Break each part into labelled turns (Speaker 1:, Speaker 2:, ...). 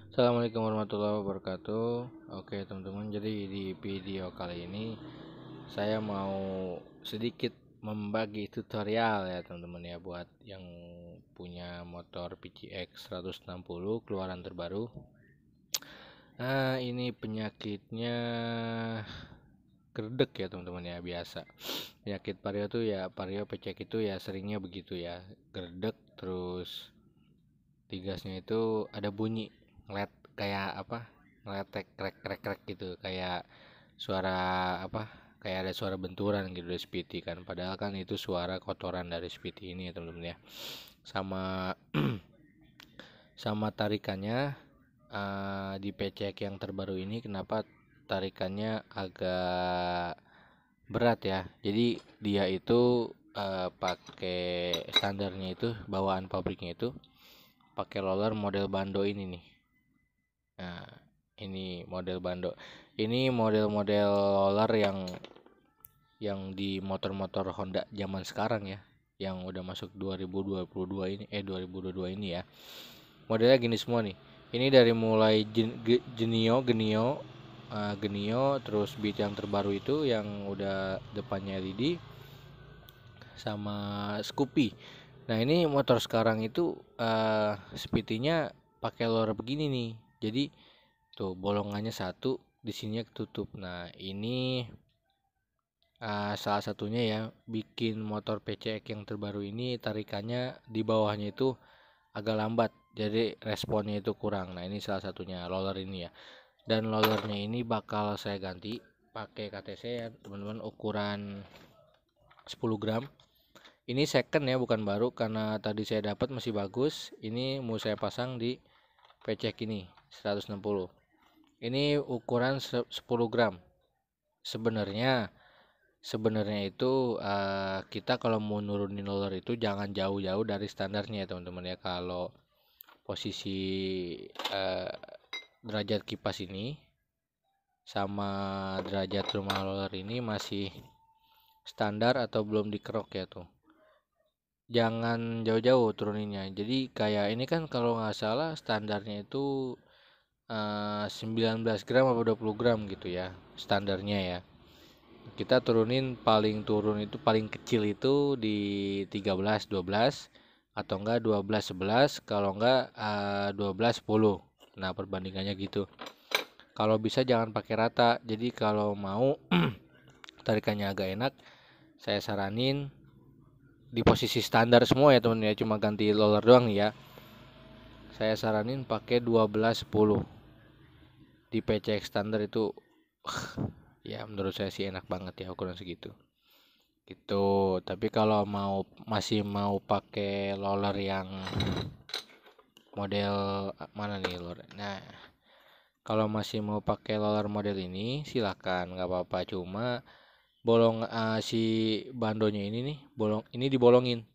Speaker 1: Assalamualaikum warahmatullahi wabarakatuh. Oke teman-teman, jadi di video kali ini saya mau sedikit membagi tutorial ya teman-teman ya, buat yang punya motor PCX 160 keluaran terbaru. Nah, ini penyakitnya gerdek ya teman-teman ya, biasa. Penyakit vario tuh ya, vario PCX itu ya seringnya begitu ya, gerdek. Terus digasnya itu ada bunyi ngelet, kayak apa, ngeletek krek krek krek gitu, kayak suara apa, kayak ada suara benturan gitu dari spiti kan, padahal kan itu suara kotoran dari spiti ini ya teman-teman ya. Sama sama tarikannya, di PCX yang terbaru ini kenapa tarikannya agak berat ya. Jadi dia itu pakai standarnya itu, bawaan pabriknya itu pakai roller model bando ini nih. Nah, ini model bando. Ini model-model roller yang di motor-motor Honda zaman sekarang ya, yang udah masuk 2022 ini, 2022 ini ya. Modelnya gini semua nih. Ini dari mulai Genio, Genio, terus Beat yang terbaru itu yang udah depannya LED, sama Scoopy. Nah, ini motor sekarang itu speedinya pakai roller begini nih. Jadi tuh bolongannya satu, di sininya ketutup. Nah, ini salah satunya ya bikin motor PCX yang terbaru ini tarikannya di bawahnya itu agak lambat. Jadi responnya itu kurang. Nah, ini salah satunya roller ini ya. Dan rollernya ini bakal saya ganti pakai KTC ya, teman-teman, ukuran 10 gram. Ini second ya, bukan baru, karena tadi saya dapat masih bagus. Ini mau saya pasang di PCX ini 160. Ini ukuran 10 gram. Sebenarnya sebenarnya itu kita kalau mau nurunin roller itu jangan jauh-jauh dari standarnya ya teman-teman ya. Kalau posisi uh, derajat kipas ini sama derajat rumah roller ini masih standar atau belum dikerok ya tuh, jangan jauh-jauh turuninnya. Jadi kayak ini kan kalau nggak salah standarnya itu 19 gram atau 20 gram gitu ya standarnya ya. Kita turunin, paling turun itu paling kecil itu di 13 12, atau enggak 12 11, kalau enggak 12 10. Nah, perbandingannya gitu. Kalau bisa jangan pakai rata. Jadi kalau mau tarikannya agak enak, saya saranin di posisi standar semua ya teman ya, cuma ganti roller doang nih ya. Saya saranin pakai 12 10 di PCX standar itu. Ya menurut saya sih enak banget ya ukuran segitu gitu. Tapi kalau masih mau pakai roller yang model mana nih roller, nah kalau masih mau pakai roller model ini silakan, nggak apa-apa. Cuma si bandonya ini nih, ini dibolongin.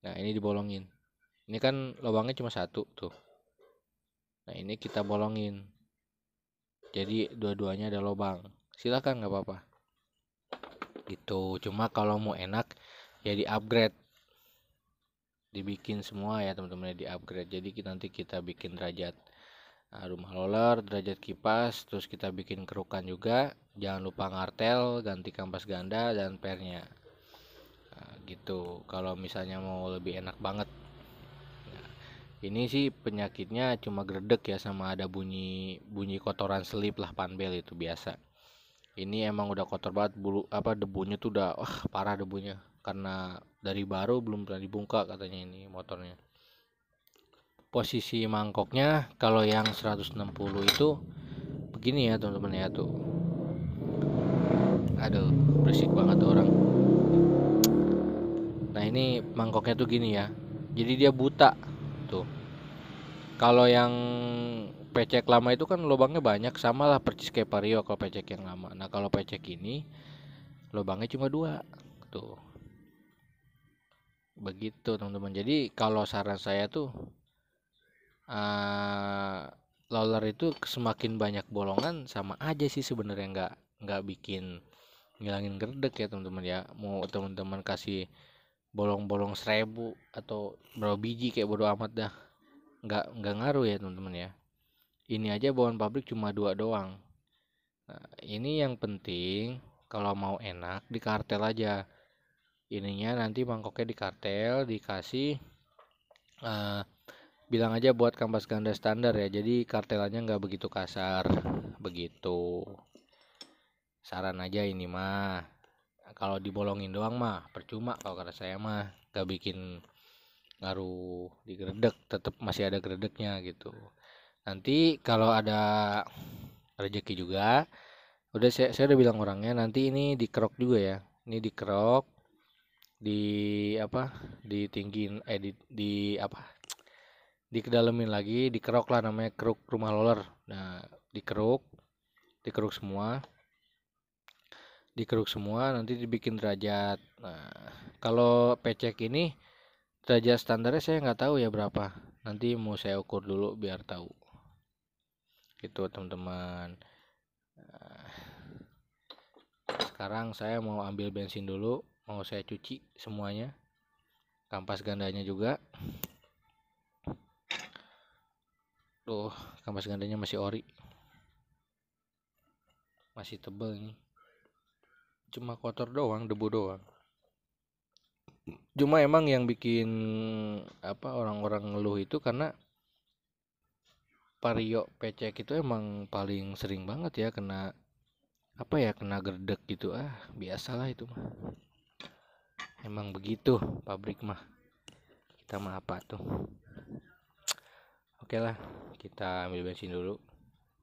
Speaker 1: Nah, ini dibolongin, ini kan lubangnya cuma satu tuh. Nah, ini kita bolongin, jadi dua-duanya ada lubang. Silakan, nggak apa-apa gitu. Cuma kalau mau enak ya di upgrade, dibikin semua ya teman-teman ya, di upgrade. Jadi nanti kita bikin derajat rumah roller, derajat kipas, terus kita bikin kerukan juga. Jangan lupa ngartel, ganti kampas ganda dan pernya. Nah, gitu kalau misalnya mau lebih enak banget. Nah, ini sih penyakitnya cuma gredek ya, sama ada bunyi bunyi kotoran selip lah, panbel itu biasa. Ini emang udah kotor banget, bulu apa, debunya tuh udah parah debunya, karena dari baru belum pernah dibungka katanya ini motornya. Posisi mangkoknya kalau yang 160 itu begini ya teman-teman ya tuh. Aduh, berisik banget tuh orang. Nah, ini mangkoknya tuh gini ya. Jadi dia buta tuh. Kalau yang pecek lama itu kan lubangnya banyak, sama lah percis kayak Vario kalau pecek yang lama. Nah, kalau pecek ini lubangnya cuma dua tuh. Begitu teman-teman. Jadi kalau saran saya tuh, uh, roller itu semakin banyak bolongan sama aja sih sebenarnya, nggak bikin ngilangin gerdek ya teman-teman ya. Mau teman-teman kasih bolong-bolong 1000 atau berapa biji kayak bodo amat dah, nggak ngaruh ya teman-teman ya. ini aja bawaan pabrik cuma 2 doang. Nah, ini yang penting kalau mau enak di kartel aja. Ininya nanti mangkoknya di kartel, dikasih eh, bilang aja buat kampas ganda standar ya. Jadi kartelannya nggak begitu kasar, begitu. Saran aja ini mah. Kalau dibolongin doang mah percuma kalau kata saya mah, nggak bikin ngaruh di gredek, tetap masih ada gredeknya gitu. Nanti kalau ada rezeki juga, udah saya udah bilang orangnya nanti ini dikerok juga ya. Ini dikerok, di apa? Ditinggiin di apa? Dikedalemin lagi, dikerok lah namanya keruk rumah roller. Nah, dikeruk, dikeruk semua, dikeruk semua nanti dibikin derajat. Nah, kalau pecek ini derajat standarnya saya nggak tahu ya berapa. Nanti mau saya ukur dulu biar tahu. Gitu teman-teman. Nah, sekarang saya mau ambil bensin dulu, mau saya cuci semuanya. Kampas gandanya juga. Tuh, kampas gandanya masih ori. Masih tebel nih. Cuma kotor doang, debu doang. Cuma emang yang bikin apa orang-orang ngeluh itu karena vario pecek itu emang paling sering banget ya kena apa ya, kena gerdek gitu. Biasalah itu mah. Emang begitu pabrik mah. Kita mah apa tuh. Oke lah, kita ambil bensin dulu.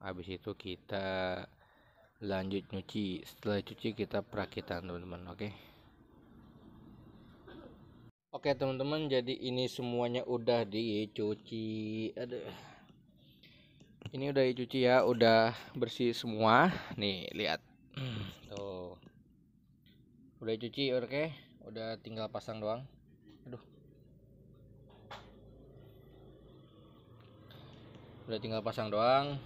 Speaker 1: Habis itu kita lanjut nyuci. Setelah cuci kita perakitan teman-teman. Oke teman-teman, jadi ini semuanya udah dicuci. Aduh. Ini udah dicuci ya, udah bersih semua. Nih, lihat. Tuh. Udah dicuci, oke. Udah tinggal pasang doang. Aduh. Udah tinggal pasang doang.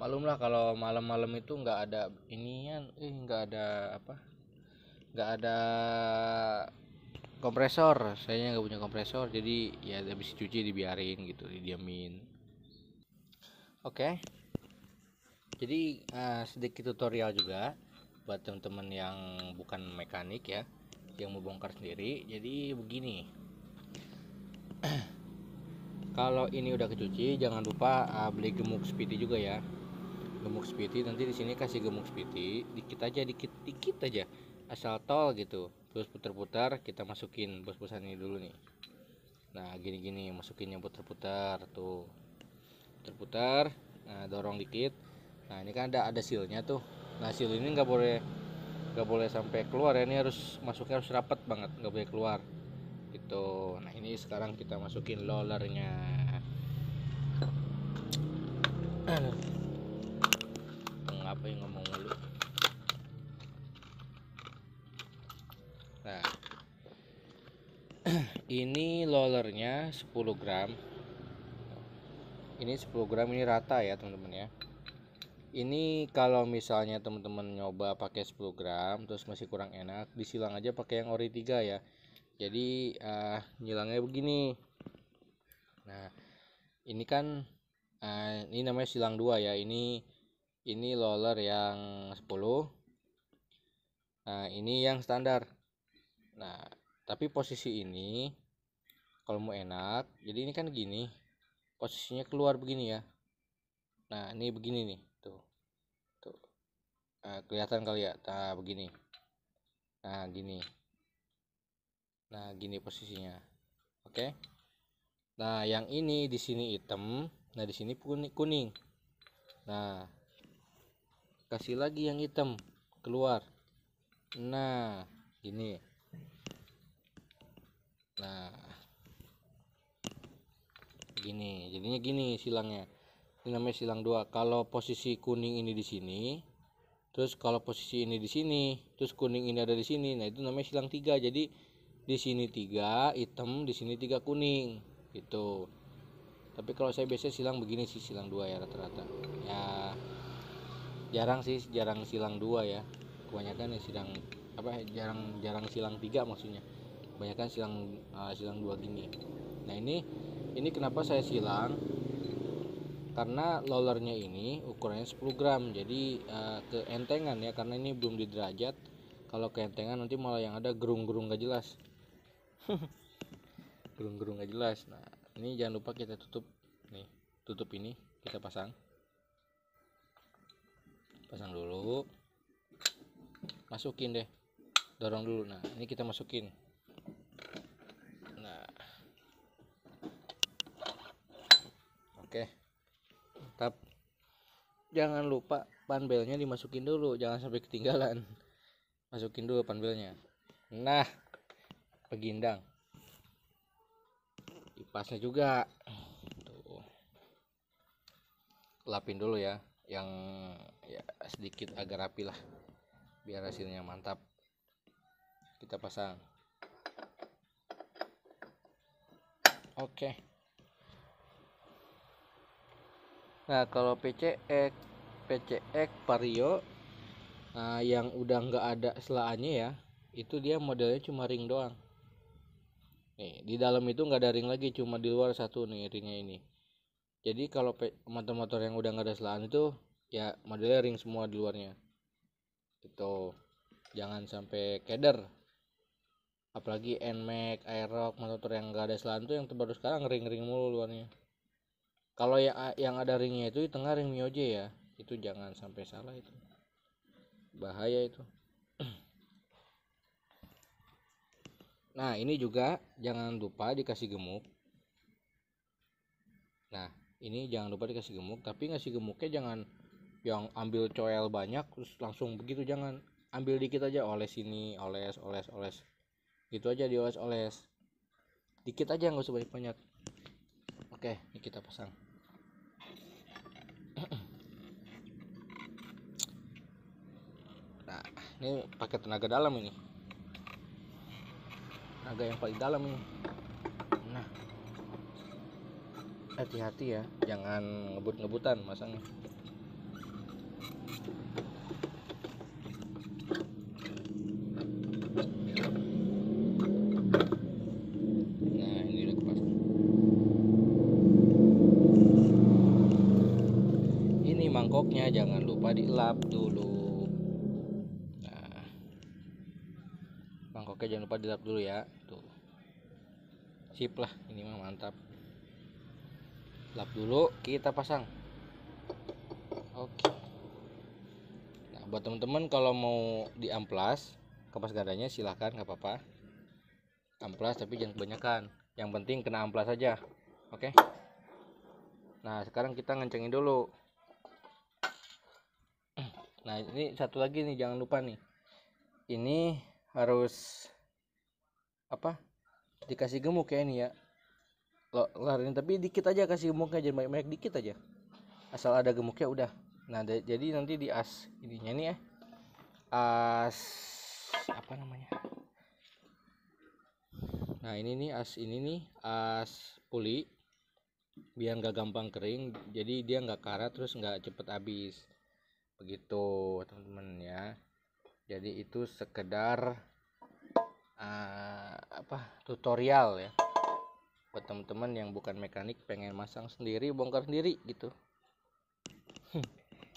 Speaker 1: Malum lah kalau malam-malam itu nggak ada inian, nggak ada apa? Nggak ada kompresor. Saya nggak punya kompresor, jadi ya habis cuci dibiarin gitu, didiamin. Oke. Jadi sedikit tutorial juga buat teman-teman yang bukan mekanik ya, yang mau bongkar sendiri. Jadi begini, kalau ini udah kecuci, jangan lupa beli gemuk spiti juga ya. Gemuk spiti nanti di sini kasih gemuk spiti dikit aja, dikit aja, asal tol gitu. Terus putar-putar, kita masukin bos-bosan ini dulu nih. Nah gini-gini masukinnya, putar-putar tuh, putar-putar. Nah dorong dikit. Nah ini kan ada sealnya tuh. Nah seal ini nggak boleh sampai keluar ya, ini harus masuknya harus rapat banget, nggak boleh keluar gitu. Nah ini sekarang kita masukin rollernya. Ngapa yang ngomong mulu. Nah ini rollernya 10 gram, ini 10 gram, ini rata ya teman-teman ya. Ini kalau misalnya teman-teman nyoba pakai 10 gram terus masih kurang enak, disilang aja pakai yang ori 3 ya. Jadi nyilangnya begini. Nah ini kan ini namanya silang 2 ya. Ini roller yang 10. Nah ini yang standar. Nah tapi posisi ini kalau mau enak, jadi ini kan gini posisinya, keluar begini ya. Nah ini begini nih, tuh kelihatan kali ya. Nah begini, nah gini, nah gini posisinya. Oke. Nah yang ini di sini hitam, nah di sini kuning. Nah kasih lagi yang hitam keluar. Nah gini. Nah gini, jadinya gini silangnya. Ini namanya silang 2. Kalau posisi kuning ini di sini, terus kalau posisi ini di sini, terus kuning ini ada di sini, nah itu namanya silang 3. Jadi di sini 3 hitam, di sini 3 kuning gitu. Tapi kalau saya biasanya silang begini sih, silang 2 ya rata-rata. Ya jarang silang 2 ya. Kebanyakan ya silang apa, jarang silang 3 maksudnya. Kebanyakan silang 2 gini. Nah ini kenapa saya silang? karena rollernya ini ukurannya 10 gram, jadi keentengan ya, karena ini belum di derajat. Kalau keentengan nanti malah yang ada gerung-gerung gak jelas. Gerung-gerung gak jelas. Nah ini jangan lupa kita tutup nih, tutup ini kita pasang dulu, masukin deh, dorong dulu. Nah ini kita masukin. Nah oke, tetap jangan lupa panbelnya dimasukin dulu, jangan sampai ketinggalan. Masukin dulu panbelnya. Nah pegindang, kipasnya juga tuh, lapin dulu ya, yang ya sedikit agak rapi lah biar hasilnya mantap. Kita pasang. Oke. Nah kalau PCX Vario, nah yang udah nggak ada selaannya ya, itu dia modelnya cuma ring doang. Nih di dalam itu nggak ada ring lagi, cuma di luar satu nih ringnya ini. Jadi kalau motor-motor yang udah nggak ada selaan itu ya modelnya ring semua di luarnya. Itu jangan sampai keder. Apalagi NMAX, Aerox, motor yang nggak ada selaan tuh yang terbaru sekarang ring-ring mulu luarnya. Kalau yang ada ringnya itu di tengah ring Mioje ya, itu jangan sampai salah, itu bahaya itu. Nah ini juga jangan lupa dikasih gemuk. Nah ini jangan lupa dikasih gemuk, tapi ngasih gemuknya jangan yang ambil coel banyak terus langsung begitu, jangan. Ambil dikit aja, oles ini, oles gitu aja, dioles dikit aja, nggak usah banyak. Oke ini kita pasang. Nah ini pakai tenaga dalam, ini tenaga yang paling dalam ini. Nah hati-hati ya, jangan ngebut-ngebutan masangnya. Nah ini udah kepasang. Ini mangkoknya jangan lupa dilap dulu. Nah mangkoknya jangan lupa dilap dulu ya, tuh sip lah, ini mah mantap. Lap dulu, kita pasang. Oke. Nah buat teman-teman kalau mau di amplas kapas gandanya silahkan, nggak apa-apa, amplas tapi jangan kebanyakan, yang penting kena amplas saja. Oke. Nah sekarang kita ngencengin dulu. Nah ini satu lagi nih, jangan lupa nih, ini harus apa, dikasih gemuk ya ini ya, larin tapi dikit aja, kasih gemuknya jangan banyak-banyak, dikit aja, asal ada gemuknya udah. Nah jadi nanti di as ininya nih ya, as apa namanya, nah ini nih as, ini nih as puli, biar nggak gampang kering, jadi dia nggak karat terus nggak cepet habis begitu teman-teman ya. Jadi itu sekedar tutorial ya buat teman-teman yang bukan mekanik, pengen masang sendiri, bongkar sendiri gitu.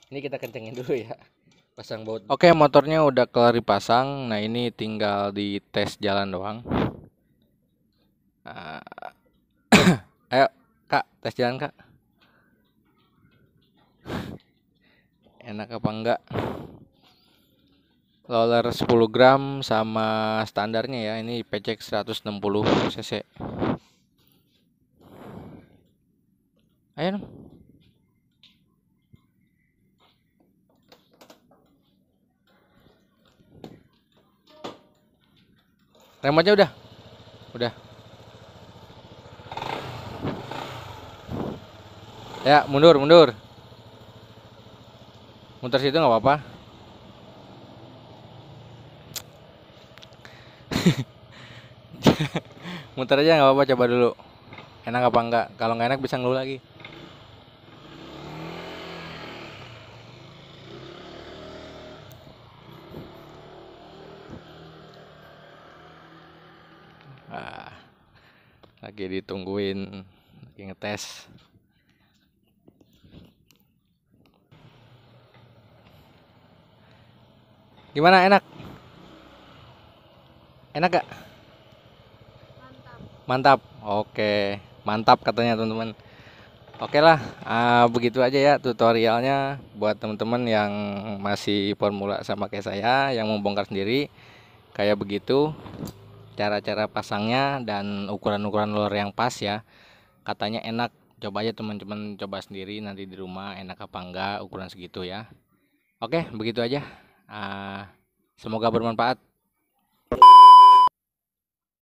Speaker 1: Ini kita kencengin dulu ya, pasang baut. Oke motornya udah kelar dipasang. Nah ini tinggal di tes jalan doang. Ayo kak, tes jalan kak, enak apa enggak. Roller 10 gram sama standarnya ya, ini PCX 160 cc. Ayo dong. Remote-nya udah. Ya mundur. Muter situ nggak apa-apa. Muter aja nggak apa-apa, coba dulu. Enak apa enggak? Kalau nggak enak bisa ngeluh lagi. Nah, lagi ditungguin, lagi ngetes. Gimana, enak? Enak gak? Mantap. Oke, mantap katanya teman-teman. Oke lah, begitu aja ya tutorialnya buat teman-teman yang masih formula sama kayak saya, yang mau bongkar sendiri. Kayak begitu cara-cara pasangnya dan ukuran-ukuran lure yang pas ya. Katanya enak. Coba aja teman-teman coba sendiri nanti di rumah enak apa enggak ukuran segitu ya. Oke, begitu aja. Ah, semoga bermanfaat.